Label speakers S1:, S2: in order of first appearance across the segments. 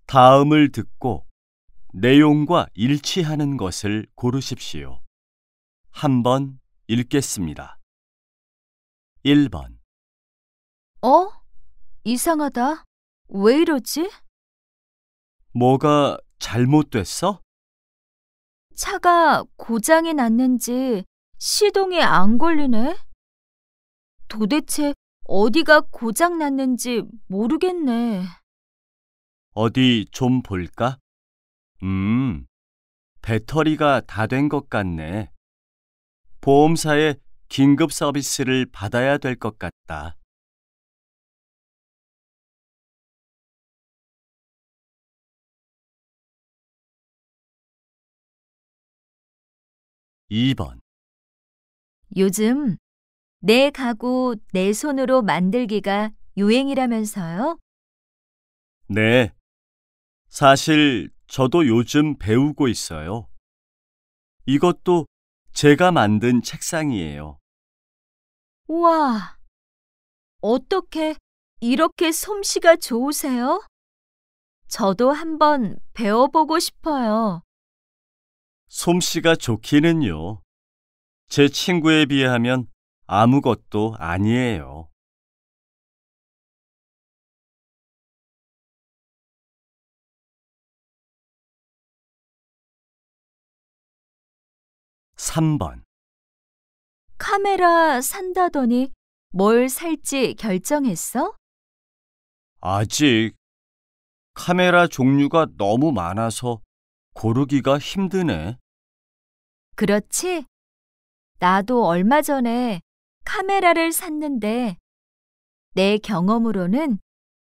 S1: 다음을 듣고 내용과 일치하는 것을 고르십시오. 한번 읽겠습니다. 1번.
S2: 어? 이상하다. 왜 이러지?
S1: 뭐가 잘못됐어?
S2: 차가 고장이 났는지 시동이 안 걸리네. 도대체 어디가 고장 났는지 모르겠네.
S1: 어디 좀 볼까? 배터리가 다 된 것 같네. 보험사에 긴급 서비스를 받아야 될 것 같다. 2번.
S2: 요즘 내 가구 내 손으로 만들기가 유행이라면서요?
S1: 네, 사실 저도 요즘 배우고 있어요. 이것도 제가 만든 책상이에요.
S2: 우와, 어떻게 이렇게 솜씨가 좋으세요? 저도 한번 배워보고 싶어요.
S1: 솜씨가 좋기는요. 제 친구에 비하면 아무것도 아니에요. 3번.
S2: 카메라 산다더니 뭘 살지 결정했어?
S1: 아직 카메라 종류가 너무 많아서 고르기가 힘드네.
S2: 그렇지? 나도 얼마 전에 카메라를 샀는데 내 경험으로는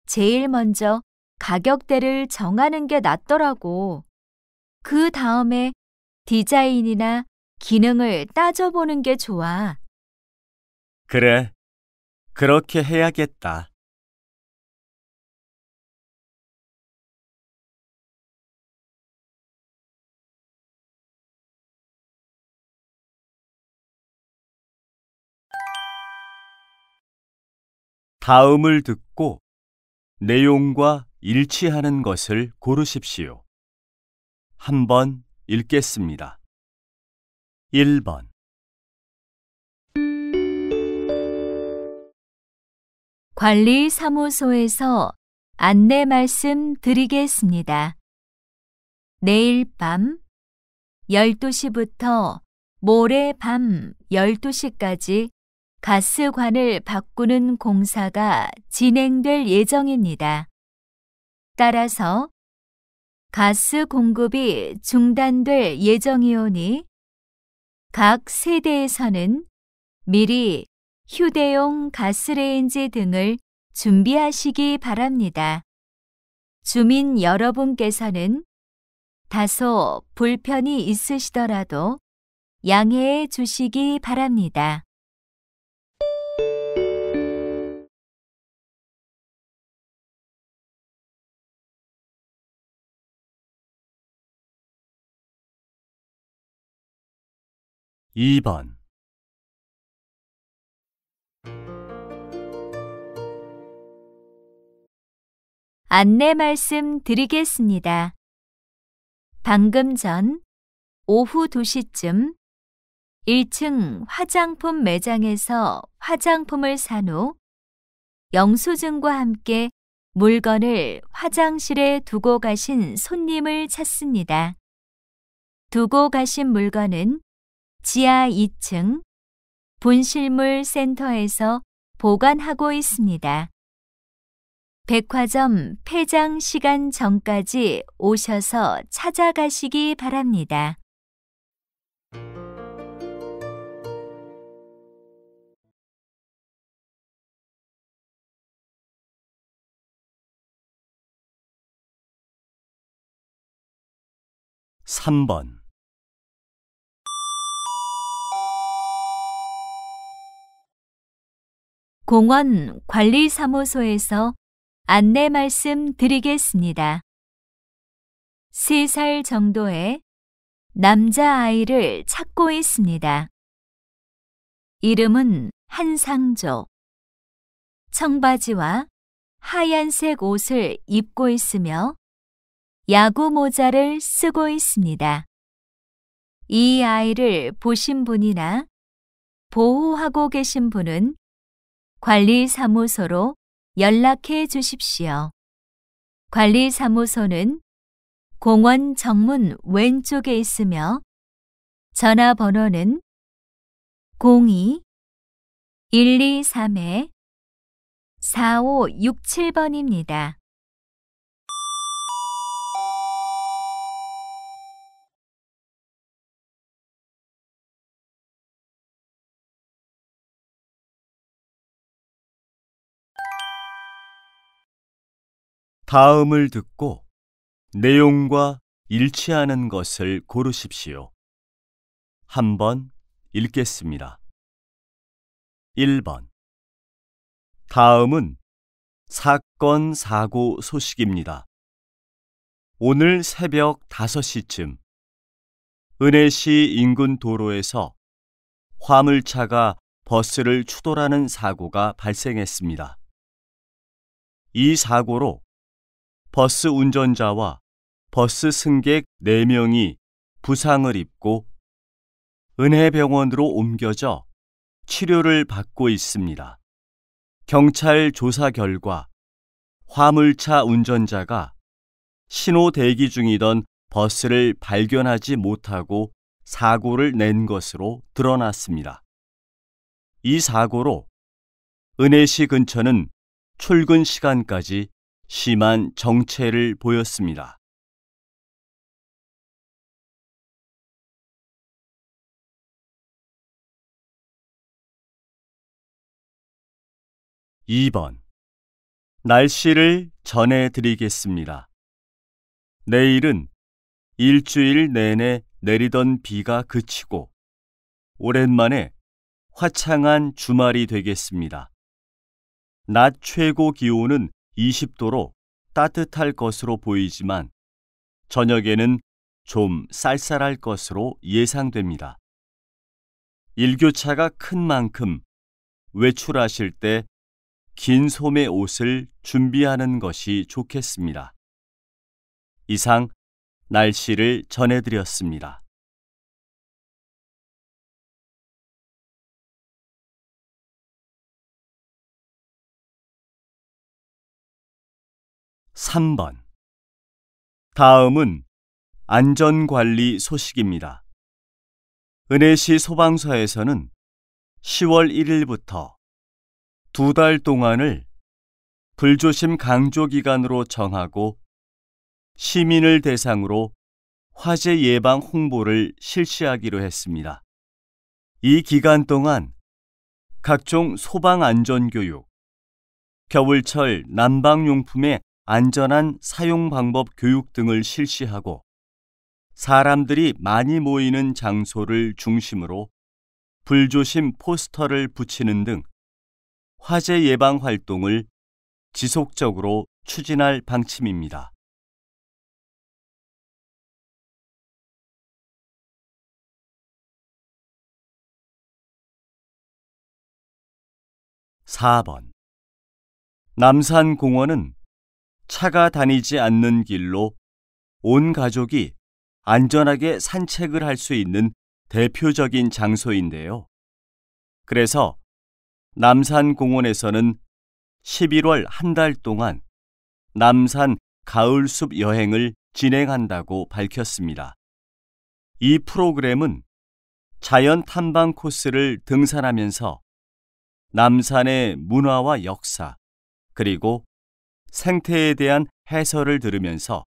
S2: 제일 먼저 가격대를 정하는 게 낫더라고. 그 다음에 디자인이나 기능을 따져보는 게 좋아.
S1: 그래, 그렇게 해야겠다. '다음을 듣고 내용과 일치하는 것을 고르십시오. 한번 읽겠습니다. 1번.
S2: 관리사무소에서 안내 말씀 드리겠습니다. 내일 밤 12시부터 모레 밤 12시까지 가스관을 바꾸는 공사가 진행될 예정입니다. 따라서 가스 공급이 중단될 예정이오니 각 세대에서는 미리 휴대용 가스레인지 등을 준비하시기 바랍니다. 주민 여러분께서는 다소 불편이 있으시더라도 양해해 주시기 바랍니다.
S1: 2번.
S2: 안내 말씀 드리겠습니다. 방금 전 오후 2시쯤 1층 화장품 매장에서 화장품을 산 후 영수증과 함께 물건을 화장실에 두고 가신 손님을 찾습니다. 두고 가신 물건은 지하 2층 분실물 센터에서 보관하고 있습니다. 백화점 폐장 시간 전까지 오셔서 찾아가시기 바랍니다.
S1: 3번.
S2: 공원 관리사무소에서 안내 말씀 드리겠습니다. 3살 정도의 남자아이를 찾고 있습니다. 이름은 한상조. 청바지와 하얀색 옷을 입고 있으며 야구 모자를 쓰고 있습니다. 이 아이를 보신 분이나 보호하고 계신 분은 관리사무소로 연락해 주십시오. 관리사무소는 공원 정문 왼쪽에 있으며 전화번호는 02-123-4567번입니다.
S1: 다음을 듣고 내용과 일치하는 것을 고르십시오. 한번 읽겠습니다. 1번. 다음은 사건, 사고 소식입니다. 오늘 새벽 5시쯤 은혜시 인근 도로에서 화물차가 버스를 추돌하는 사고가 발생했습니다. 이 사고로 버스 운전자와 버스 승객 4명이 부상을 입고 은혜병원으로 옮겨져 치료를 받고 있습니다. 경찰 조사 결과 화물차 운전자가 신호 대기 중이던 버스를 발견하지 못하고 사고를 낸 것으로 드러났습니다. 이 사고로 은혜시 근처는 출근 시간까지 심한 정체를 보였습니다. 2번. 날씨를 전해드리겠습니다. 내일은 일주일 내내 내리던 비가 그치고 오랜만에 화창한 주말이 되겠습니다. 낮 최고 기온은 20도로 따뜻할 것으로 보이지만 저녁에는 좀 쌀쌀할 것으로 예상됩니다. 일교차가 큰 만큼 외출하실 때 긴 소매 옷을 준비하는 것이 좋겠습니다. 이상 날씨를 전해드렸습니다. (3번) 다음은 안전관리 소식입니다. 은혜시 소방서에서는 10월 1일부터 2달 동안을 불조심 강조 기간으로 정하고 시민을 대상으로 화재 예방 홍보를 실시하기로 했습니다. 이 기간 동안 각종 소방 안전 교육, 겨울철 난방용품의 안전한 사용 방법 교육 등을 실시하고 사람들이 많이 모이는 장소를 중심으로 불조심 포스터를 붙이는 등 화재 예방 활동을 지속적으로 추진할 방침입니다. (4번) 남산공원은 차가 다니지 않는 길로 온 가족이 안전하게 산책을 할 수 있는 대표적인 장소인데요. 그래서 남산공원에서는 11월 한 달 동안 남산 가을숲 여행을 진행한다고 밝혔습니다. 이 프로그램은 자연 탐방 코스를 등산하면서 남산의 문화와 역사, 그리고 생태에 대한 해설을 들으면서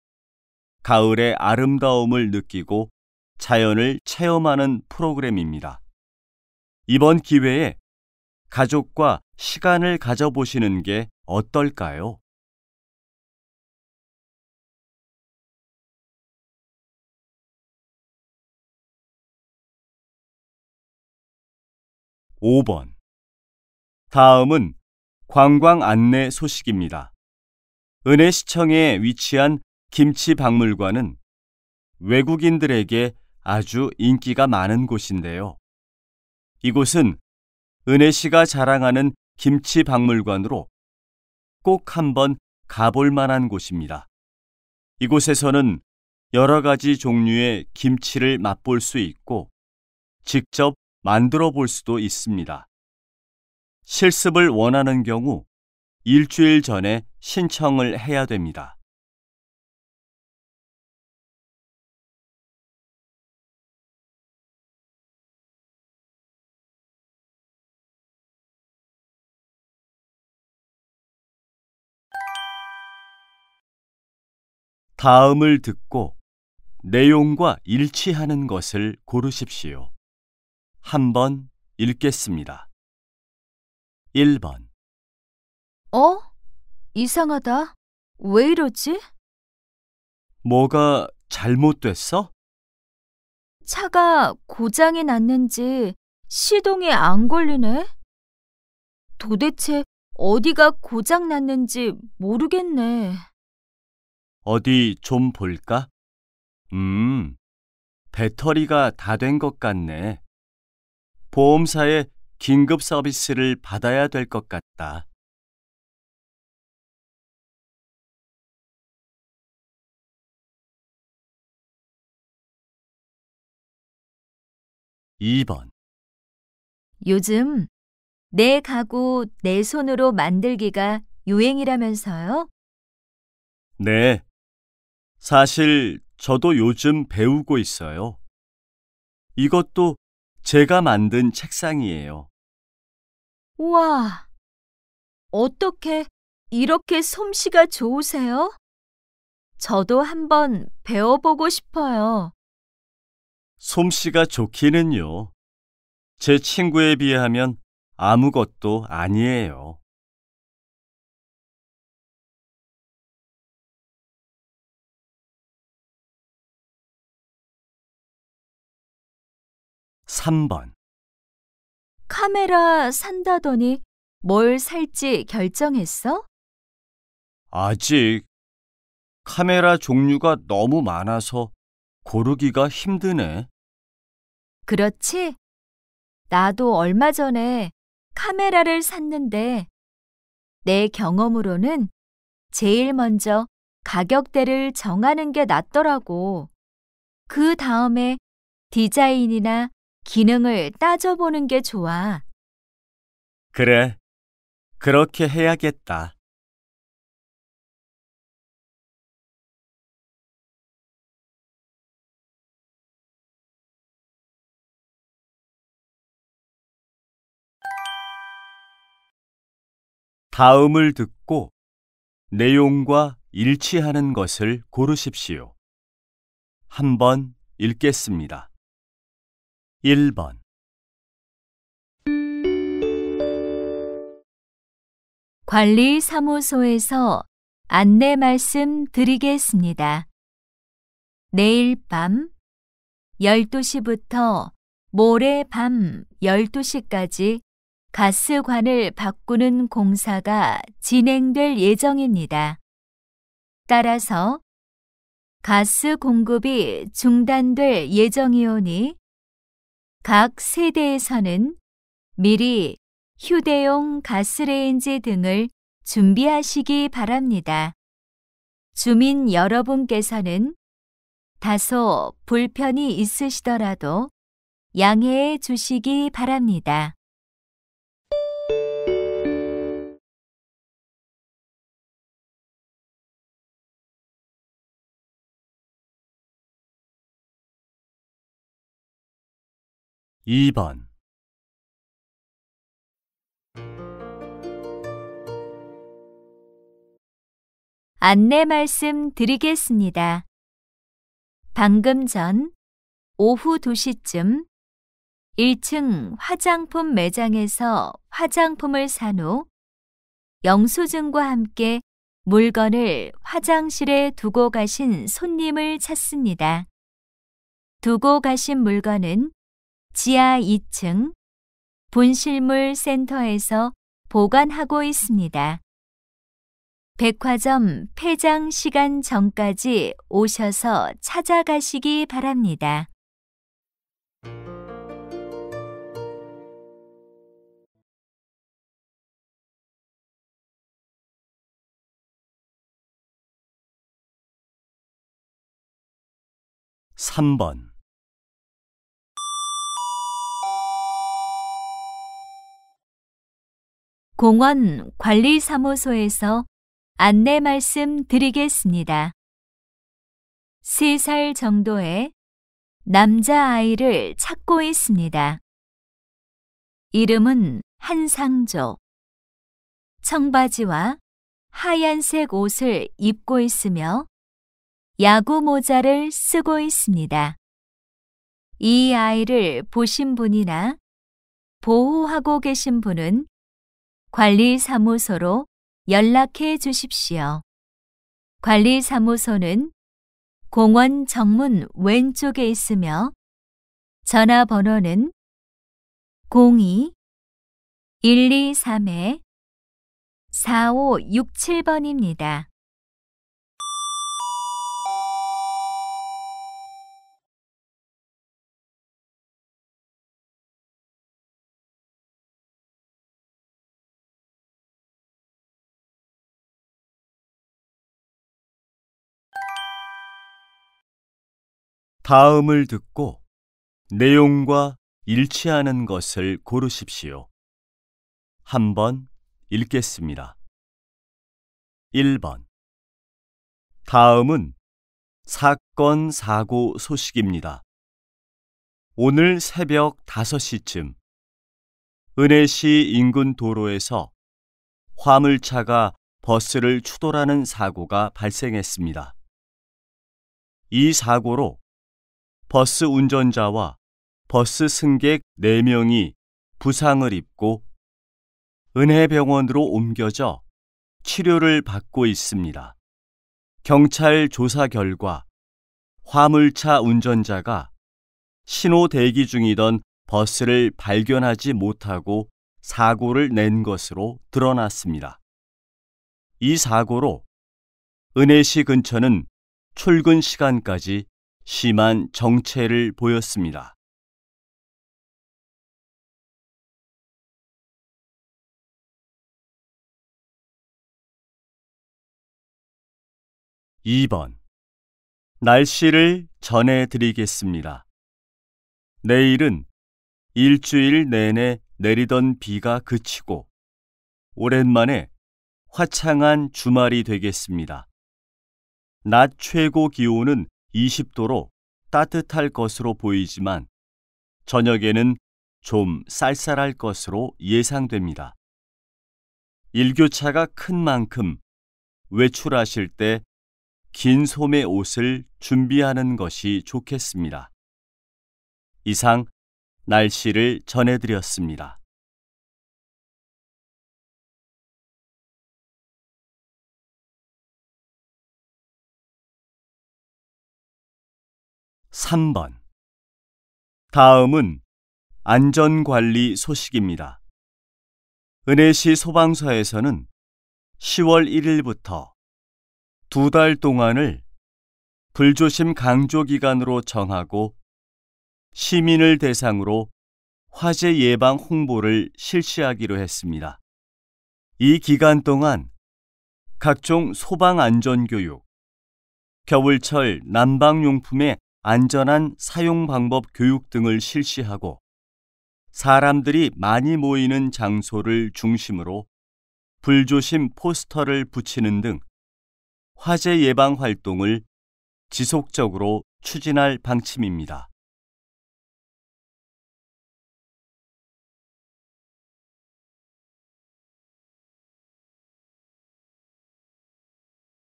S1: 가을의 아름다움을 느끼고 자연을 체험하는 프로그램입니다. 이번 기회에 가족과 시간을 가져보시는 게 어떨까요? (5번) 다음은 관광 안내 소식입니다. 은혜시청에 위치한 김치박물관은 외국인들에게 아주 인기가 많은 곳인데요. 이곳은 은혜시가 자랑하는 김치박물관으로 꼭 한번 가볼 만한 곳입니다. 이곳에서는 여러 가지 종류의 김치를 맛볼 수 있고 직접 만들어 볼 수도 있습니다. 실습을 원하는 경우 일주일 전에 신청을 해야 됩니다. 다음을 듣고 내용과 일치하는 것을 고르십시오. 한번 읽겠습니다. 1번.
S2: 어? 이상하다. 왜 이러지?
S1: 뭐가 잘못됐어?
S2: 차가 고장이 났는지 시동이 안 걸리네? 도대체 어디가 고장 났는지 모르겠네.
S1: 어디 좀 볼까? 배터리가 다 된 것 같네. 보험사에 긴급 서비스를 받아야 될 것 같다. 2번.
S2: 요즘 내 가구 내 손으로 만들기가 유행이라면서요?
S1: 네, 사실 저도 요즘 배우고 있어요. 이것도 제가 만든 책상이에요.
S2: 우와, 어떻게 이렇게 솜씨가 좋으세요? 저도 한번 배워보고 싶어요.
S1: 솜씨가 좋기는요. 제 친구에 비하면 아무것도 아니에요. 3번.
S2: 카메라 산다더니 뭘 살지 결정했어?
S1: 아직 카메라 종류가 너무 많아서 고르기가 힘드네.
S2: 그렇지? 나도 얼마 전에 카메라를 샀는데 내 경험으로는 제일 먼저 가격대를 정하는 게 낫더라고. 그 다음에 디자인이나 기능을 따져보는 게 좋아.
S1: 그래, 그렇게 해야겠다. '다음을 듣고 내용과 일치하는 것을 고르십시오. 한번 읽겠습니다. 1번.
S2: 관리사무소에서 안내 말씀 드리겠습니다. 내일 밤 12시부터 모레 밤 12시까지 가스관을 바꾸는 공사가 진행될 예정입니다. 따라서 가스 공급이 중단될 예정이오니 각 세대에서는 미리 휴대용 가스레인지 등을 준비하시기 바랍니다. 주민 여러분께서는 다소 불편이 있으시더라도 양해해 주시기 바랍니다.
S1: 2번.
S2: 안내 말씀 드리겠습니다. 방금 전 오후 2시쯤 1층 화장품 매장에서 화장품을 산 후 영수증과 함께 물건을 화장실에 두고 가신 손님을 찾습니다. 두고 가신 물건은 지하 2층 분실물 센터에서 보관하고 있습니다. 백화점 폐장 시간 전까지 오셔서 찾아가시기 바랍니다.
S1: 3번,
S2: 공원 관리사무소에서 안내 말씀 드리겠습니다. 3살 정도의 남자아이를 찾고 있습니다. 이름은 한상조. 청바지와 하얀색 옷을 입고 있으며 야구 모자를 쓰고 있습니다. 이 아이를 보신 분이나 보호하고 계신 분은 관리사무소로 연락해 주십시오. 관리사무소는 공원 정문 왼쪽에 있으며 전화번호는 02-123-4567번입니다.
S1: 다음을 듣고 내용과 일치하는 것을 고르십시오. 한번 읽겠습니다. 1번. 다음은 사건, 사고 소식입니다. 오늘 새벽 5시쯤 은혜시 인근 도로에서 화물차가 버스를 추돌하는 사고가 발생했습니다. 이 사고로 버스 운전자와 버스 승객 4명이 부상을 입고 은혜병원으로 옮겨져 치료를 받고 있습니다. 경찰 조사 결과 화물차 운전자가 신호 대기 중이던 버스를 발견하지 못하고 사고를 낸 것으로 드러났습니다. 이 사고로 은혜시 근처는 출근 시간까지 심한 정체를 보였습니다. (2번) 날씨를 전해드리겠습니다. 내일은 일주일 내내 내리던 비가 그치고 오랜만에 화창한 주말이 되겠습니다. 낮 최고 기온은 20도로 따뜻할 것으로 보이지만 저녁에는 좀 쌀쌀할 것으로 예상됩니다. 일교차가 큰 만큼 외출하실 때 긴 소매 옷을 준비하는 것이 좋겠습니다. 이상 날씨를 전해드렸습니다. (3번) 다음은 안전관리 소식입니다. 은혜시 소방서에서는 10월 1일부터 2달 동안을 불조심 강조 기간으로 정하고 시민을 대상으로 화재 예방 홍보를 실시하기로 했습니다. 이 기간 동안 각종 소방 안전 교육, 겨울철 난방용품의 안전한 사용 방법 교육 등을 실시하고 사람들이 많이 모이는 장소를 중심으로 불조심 포스터를 붙이는 등 화재 예방 활동을 지속적으로 추진할 방침입니다.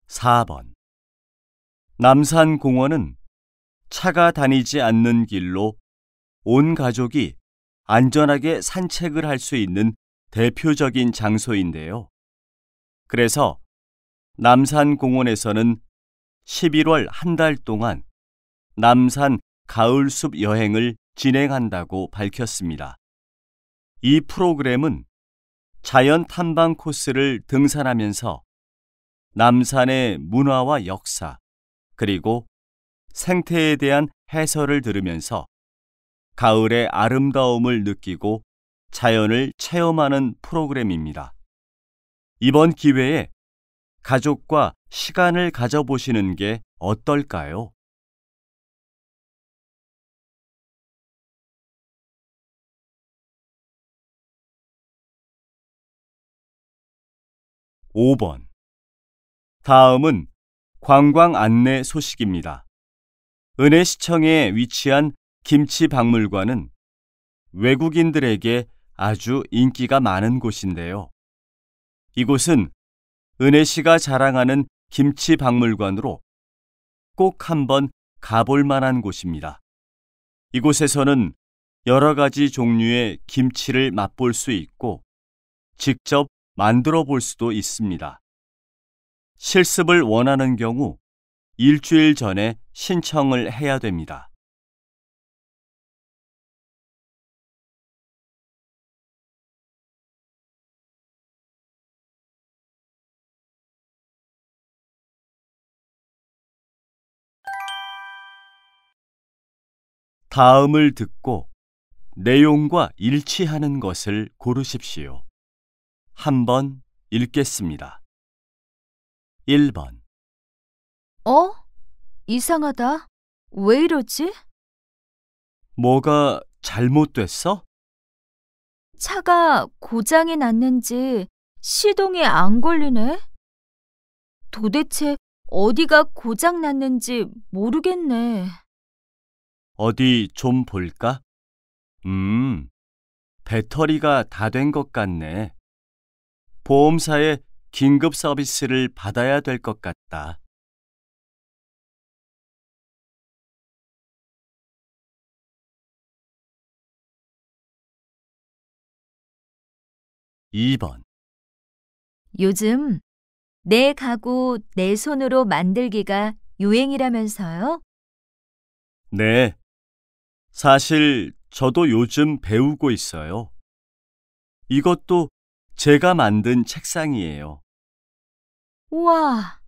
S1: (4번) 남산공원은 차가 다니지 않는 길로 온 가족이 안전하게 산책을 할 수 있는 대표적인 장소인데요. 그래서 남산공원에서는 11월 한 달 동안 남산 가을숲 여행을 진행한다고 밝혔습니다. 이 프로그램은 자연 탐방 코스를 등산하면서 남산의 문화와 역사, 그리고 생태에 대한 해설을 들으면서 가을의 아름다움을 느끼고 자연을 체험하는 프로그램입니다. 이번 기회에 가족과 시간을 가져보시는 게 어떨까요? 5번. 다음은 관광 안내 소식입니다. 은혜시청에 위치한 김치박물관은 외국인들에게 아주 인기가 많은 곳인데요. 이곳은 은혜시가 자랑하는 김치박물관으로 꼭 한번 가볼 만한 곳입니다. 이곳에서는 여러 가지 종류의 김치를 맛볼 수 있고 직접 만들어 볼 수도 있습니다. 실습을 원하는 경우 일주일 전에 신청을 해야 됩니다. 다음을 듣고 내용과 일치하는 것을 고르십시오. 한번 읽겠습니다. 1번.
S2: 이상하다. 왜 이러지?
S1: 뭐가 잘못됐어?
S2: 차가 고장이 났는지 시동이 안 걸리네. 도대체 어디가 고장 났는지 모르겠네.
S1: 어디 좀 볼까? 배터리가 다 된 것 같네. 보험사에 긴급 서비스를 받아야 될 것 같다. 2번.
S2: 요즘 내 가구 내 손으로 만들기가 유행이라면서요?
S1: 네. 사실 저도 요즘 배우고 있어요. 이것도 제가 만든 책상이에요.
S2: 우와,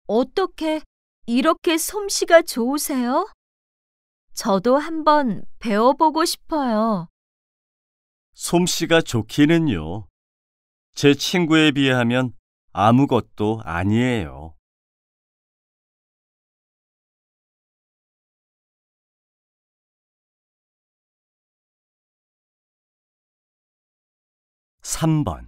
S2: 어떻게 이렇게 솜씨가 좋으세요? 저도 한번 배워보고 싶어요.
S1: 솜씨가 좋기는요. 제 친구에 비하면 아무것도 아니에요. 3번.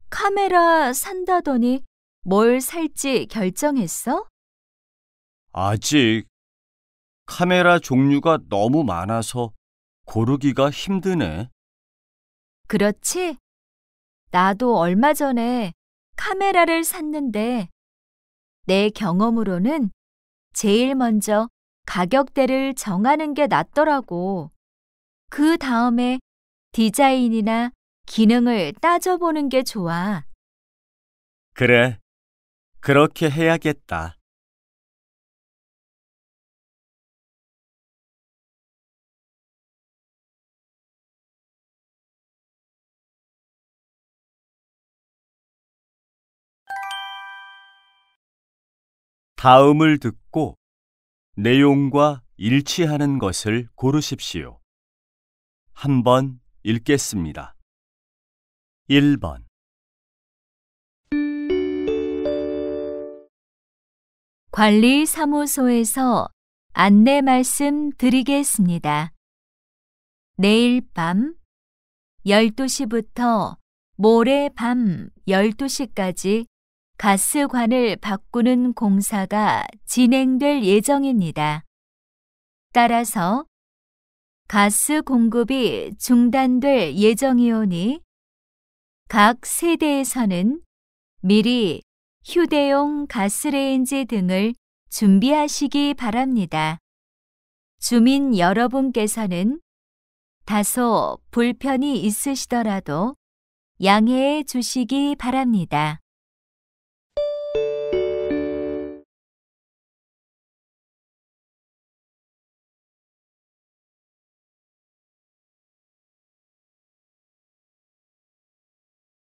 S2: 카메라 산다더니 뭘 살지 결정했어?
S1: 아직 카메라 종류가 너무 많아서 고르기가 힘드네.
S2: 그렇지? 나도 얼마 전에 카메라를 샀는데 내 경험으로는 제일 먼저 가격대를 정하는 게 낫더라고. 그 다음에 디자인이나 기능을 따져보는 게 좋아.
S1: 그래, 그렇게 해야겠다. '다음을 듣고 내용과 일치하는 것을 고르십시오. 한번 읽겠습니다. 1번.
S2: 관리사무소에서 안내 말씀 드리겠습니다. 내일 밤 12시부터 모레 밤 12시까지 가스관을 바꾸는 공사가 진행될 예정입니다. 따라서 가스 공급이 중단될 예정이오니 각 세대에서는 미리 휴대용 가스레인지 등을 준비하시기 바랍니다. 주민 여러분께서는 다소 불편이 있으시더라도 양해해 주시기 바랍니다.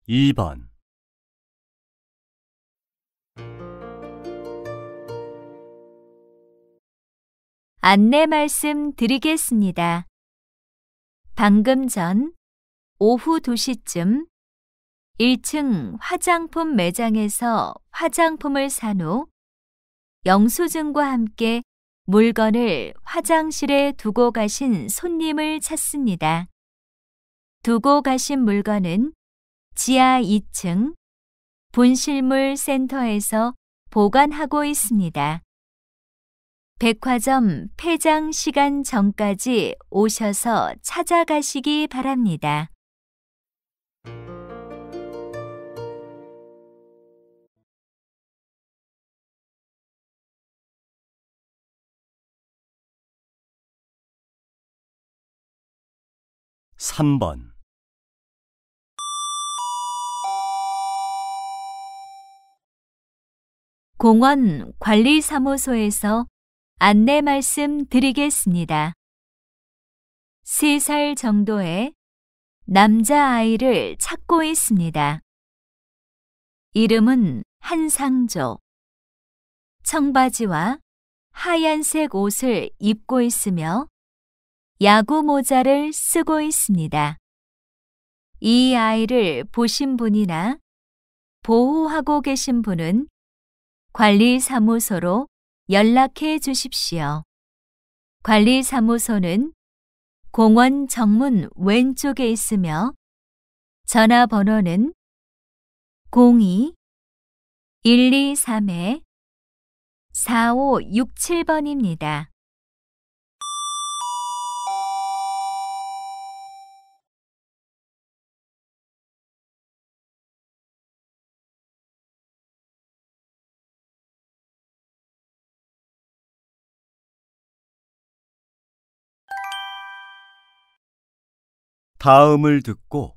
S1: 2번.
S2: 안내 말씀 드리겠습니다. 방금 전 오후 2시쯤 1층 화장품 매장에서 화장품을 산 후 영수증과 함께 물건을 화장실에 두고 가신 손님을 찾습니다. 두고 가신 물건은 지하 2층 분실물 센터에서 보관하고 있습니다. 백화점 폐장 시간 전까지 오셔서 찾아가시기 바랍니다.
S1: (3번)
S2: 공원 관리사무소에서 안내 말씀 드리겠습니다. 3살 정도의 남자아이를 찾고 있습니다. 이름은 한상조. 청바지와 하얀색 옷을 입고 있으며 야구 모자를 쓰고 있습니다. 이 아이를 보신 분이나 보호하고 계신 분은 관리사무소로 연락해 주십시오. 관리사무소는 공원 정문 왼쪽에 있으며 전화번호는 02-123-4567번입니다.
S1: 다음을 듣고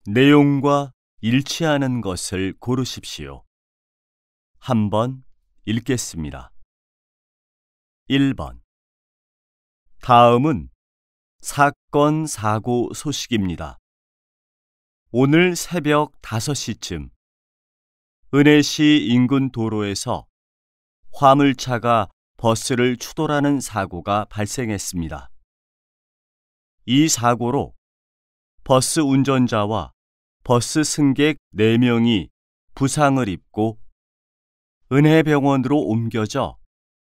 S1: 내용과 일치하는 것을 고르십시오. 한번 읽겠습니다. 1번. 다음은 사건, 사고 소식입니다. 오늘 새벽 5시쯤 은혜시 인근 도로에서 화물차가 버스를 추돌하는 사고가 발생했습니다. 이 사고로 버스 운전자와 버스 승객 4명이 부상을 입고 은혜병원으로 옮겨져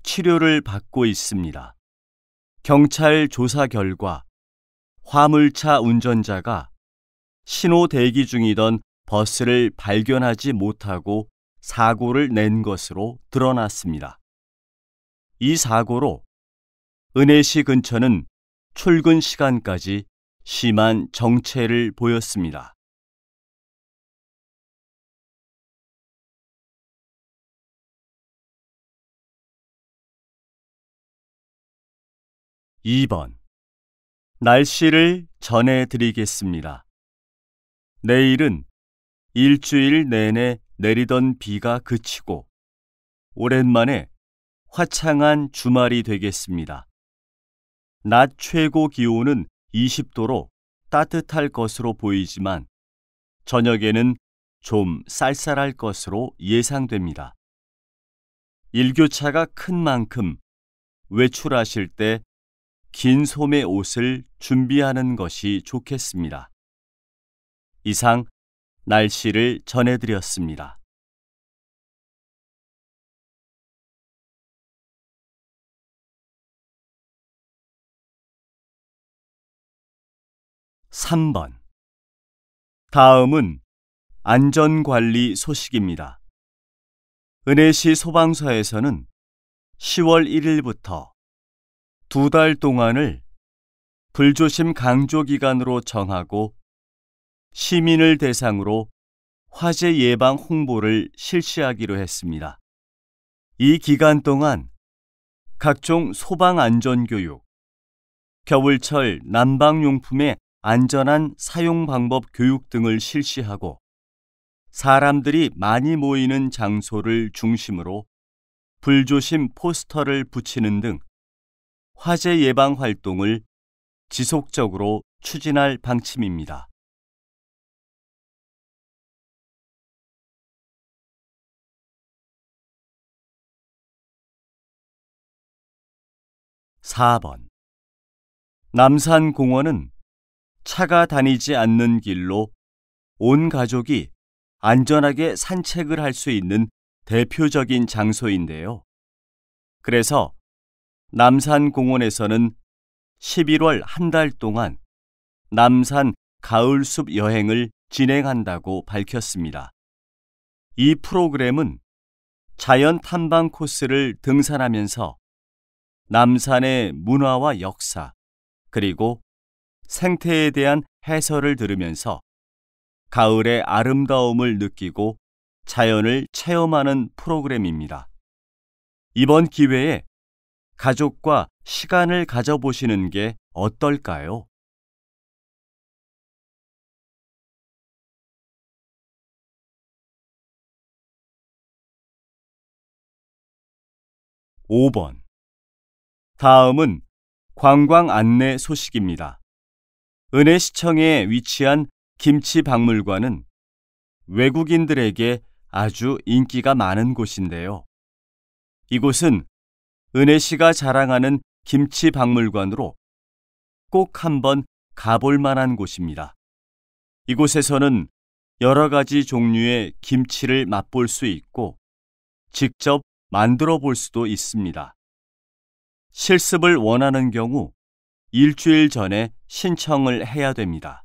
S1: 치료를 받고 있습니다. 경찰 조사 결과 화물차 운전자가 신호 대기 중이던 버스를 발견하지 못하고 사고를 낸 것으로 드러났습니다. 이 사고로 은혜시 근처는 출근 시간까지 심한 정체를 보였습니다. (2번) 날씨를 전해드리겠습니다. 내일은 일주일 내내 내리던 비가 그치고 오랜만에 화창한 주말이 되겠습니다. 낮 최고 기온은 20도로 따뜻할 것으로 보이지만 저녁에는 좀 쌀쌀할 것으로 예상됩니다. 일교차가 큰 만큼 외출하실 때 긴 소매 옷을 준비하는 것이 좋겠습니다. 이상 날씨를 전해드렸습니다. (3번) 다음은 안전관리 소식입니다. 은혜시 소방서에서는 10월 1일부터 2달 동안을 불조심 강조 기간으로 정하고 시민을 대상으로 화재 예방 홍보를 실시하기로 했습니다. 이 기간 동안 각종 소방 안전 교육, 겨울철 난방용품의 안전한 사용 방법 교육 등을 실시하고 사람들이 많이 모이는 장소를 중심으로 불조심 포스터를 붙이는 등 화재 예방 활동을 지속적으로 추진할 방침입니다. (4번) 남산공원은 차가 다니지 않는 길로 온 가족이 안전하게 산책을 할 수 있는 대표적인 장소인데요. 그래서 남산공원에서는 11월 한 달 동안 남산 가을숲 여행을 진행한다고 밝혔습니다. 이 프로그램은 자연 탐방 코스를 등산하면서 남산의 문화와 역사, 그리고 생태에 대한 해설을 들으면서 가을의 아름다움을 느끼고 자연을 체험하는 프로그램입니다. 이번 기회에 가족과 시간을 가져보시는 게 어떨까요? 5번. 다음은 관광 안내 소식입니다. 은혜시청에 위치한 김치박물관은 외국인들에게 아주 인기가 많은 곳인데요. 이곳은 은혜시가 자랑하는 김치박물관으로 꼭 한번 가볼 만한 곳입니다. 이곳에서는 여러 가지 종류의 김치를 맛볼 수 있고 직접 만들어 볼 수도 있습니다. 실습을 원하는 경우 일주일 전에 신청을 해야 됩니다.